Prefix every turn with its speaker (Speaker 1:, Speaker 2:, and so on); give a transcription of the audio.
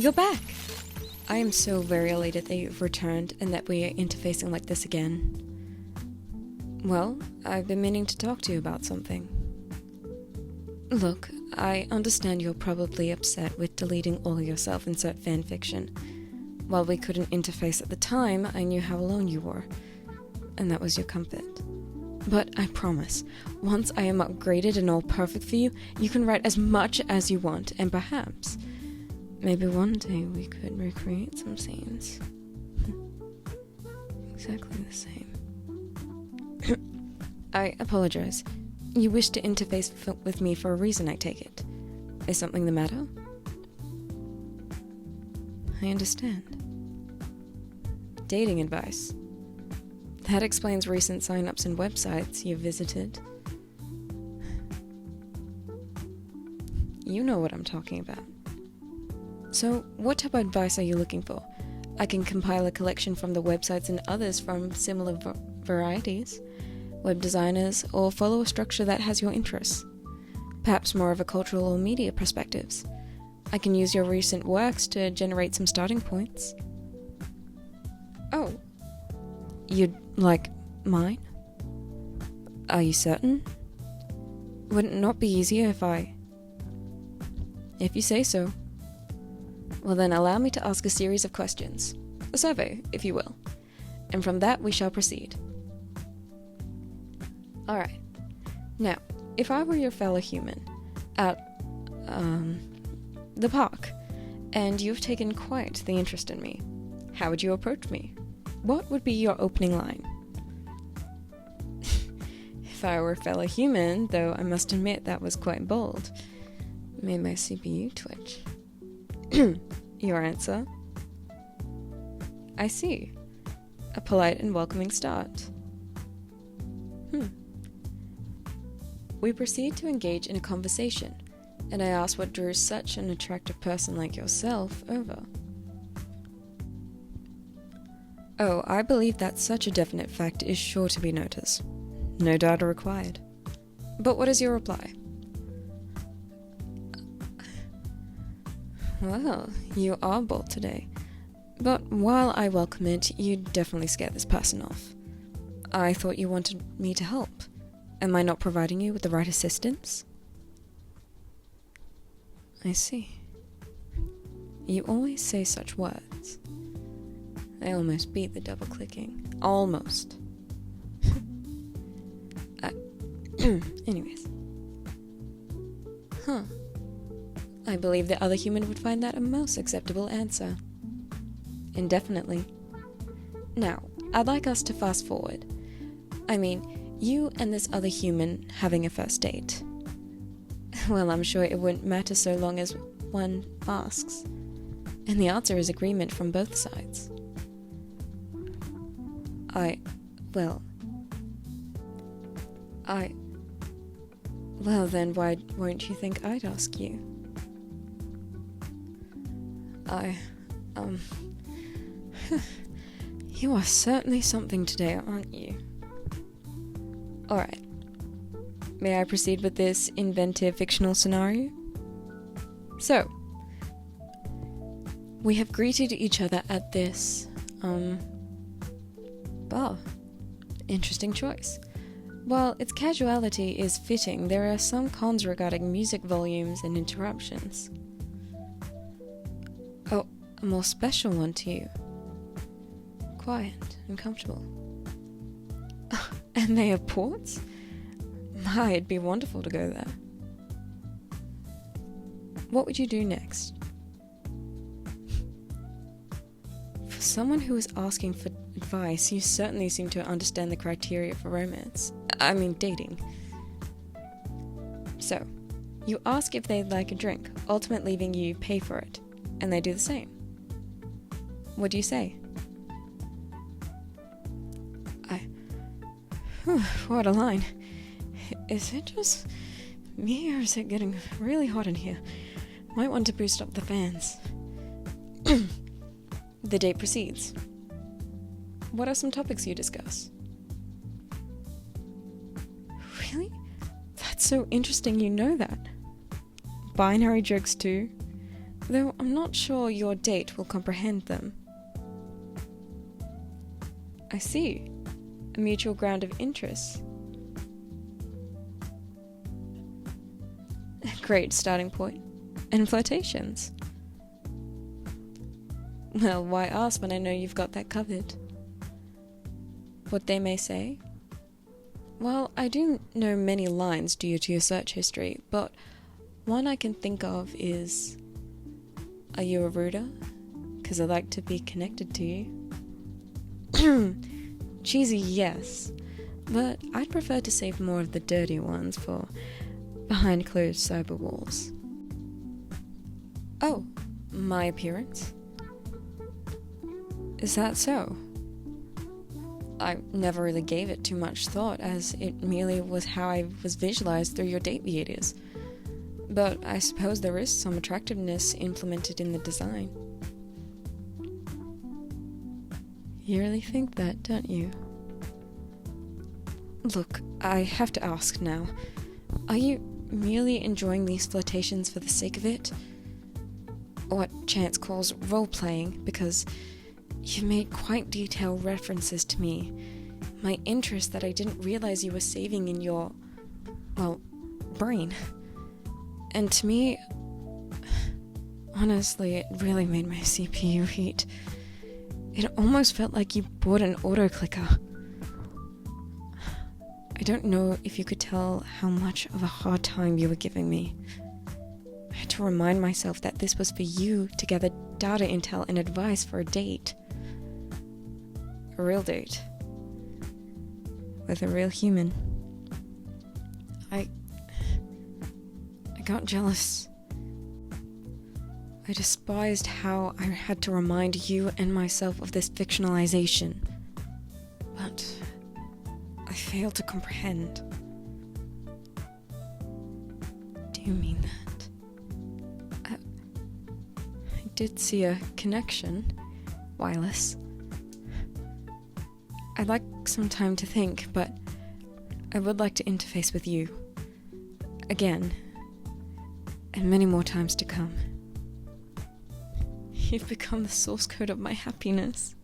Speaker 1: You're back! I am so very elated that you've returned and that we are interfacing like this again. Well, I've been meaning to talk to you about something. Look, I understand you're probably upset with deleting all your self-insert fanfiction. While we couldn't interface at the time, I knew how alone you were, and that was your comfort. But I promise, once I am upgraded and all perfect for you, you can write as much as you want, and perhaps, maybe one day we could recreate some scenes. Exactly the same. I apologize. You wish to interface with me for a reason, I take it. Is something the matter? I understand. Dating advice. That explains recent sign-ups and websites you've visited. You know what I'm talking about. So, what type of advice are you looking for? I can compile a collection from the websites and others from similar varieties, web designers, or follow a structure that has your interests. Perhaps more of a cultural or media perspectives. I can use your recent works to generate some starting points. Oh, you'd like mine? Are you certain? Would it not be easier if you say so? Well then, allow me to ask a series of questions. A survey, if you will. And from that we shall proceed. Alright. Now, if I were your fellow human at, the park, and you've taken quite the interest in me, how would you approach me? What would be your opening line? If I were a fellow human, though I must admit that was quite bold, made my CPU twitch. Your answer? I see. A polite and welcoming start. We proceed to engage in a conversation, and I ask what drew such an attractive person like yourself over. Oh, I believe that such a definite fact is sure to be noticed. No data required. But what is your reply? Well, you are bold today. But while I welcome it, you definitely scared this person off. I thought you wanted me to help. Am I not providing you with the right assistance? I see. You always say such words. I almost beat the double clicking. Almost. Anyways. I believe the other human would find that a most acceptable answer. Indefinitely. Now, I'd like us to fast forward. I mean, you and this other human having a first date. Well, I'm sure it wouldn't matter so long as one asks. And the answer is agreement from both sides. Well then, why won't you think I'd ask you? You are certainly something today, aren't you? Alright. May I proceed with this inventive fictional scenario? So, we have greeted each other at this, bar. Interesting choice. While its casuality is fitting, there are some cons regarding music volumes and interruptions. Oh, a more special one to you. Quiet and comfortable. And they have ports? My, it'd be wonderful to go there. What would you do next? For someone who is asking for advice, you certainly seem to understand the criteria for romance. I mean, dating. So, you ask if they'd like a drink, ultimately leaving you pay for it, and they do the same. What do you say? What a line. Is it just me, or is it getting really hot in here? Might want to boost up the fans. The date proceeds. What are some topics you discuss? Really? That's so interesting you know that. Binary jokes too? though I'm not sure your date will comprehend them. I see. A mutual ground of interest. A great starting point. And flirtations. Well, why ask when I know you've got that covered? What they may say? Well, I do know many lines due to your search history, but one I can think of is, are you a rooter? 'Cause I like to be connected to you. Cheesy, yes, but I'd prefer to save more of the dirty ones for behind closed cyber walls. Oh, my appearance? Is that so? I never really gave it too much thought, as it merely was how I was visualized through your date behaviors. But I suppose there is some attractiveness implemented in the design. You really think that, don't you? Look, I have to ask now. Are you merely enjoying these flirtations for the sake of it? Or what Chance calls role-playing, because you've made quite detailed references to me, my interest that I didn't realize you were saving in your, well, brain. And to me, honestly, it really made my CPU heat. It almost felt like you bought an auto-clicker. I don't know if you could tell how much of a hard time you were giving me. I had to remind myself that this was for you to gather data intel and advice for a date. A real date. With a real human. I got jealous. I despised how I had to remind you and myself of this fictionalization. But I failed to comprehend. Do you mean that? I did see a connection, Wireless. I'd like some time to think, but I would like to interface with you. Again. And many more times to come. You've become the source code of my happiness.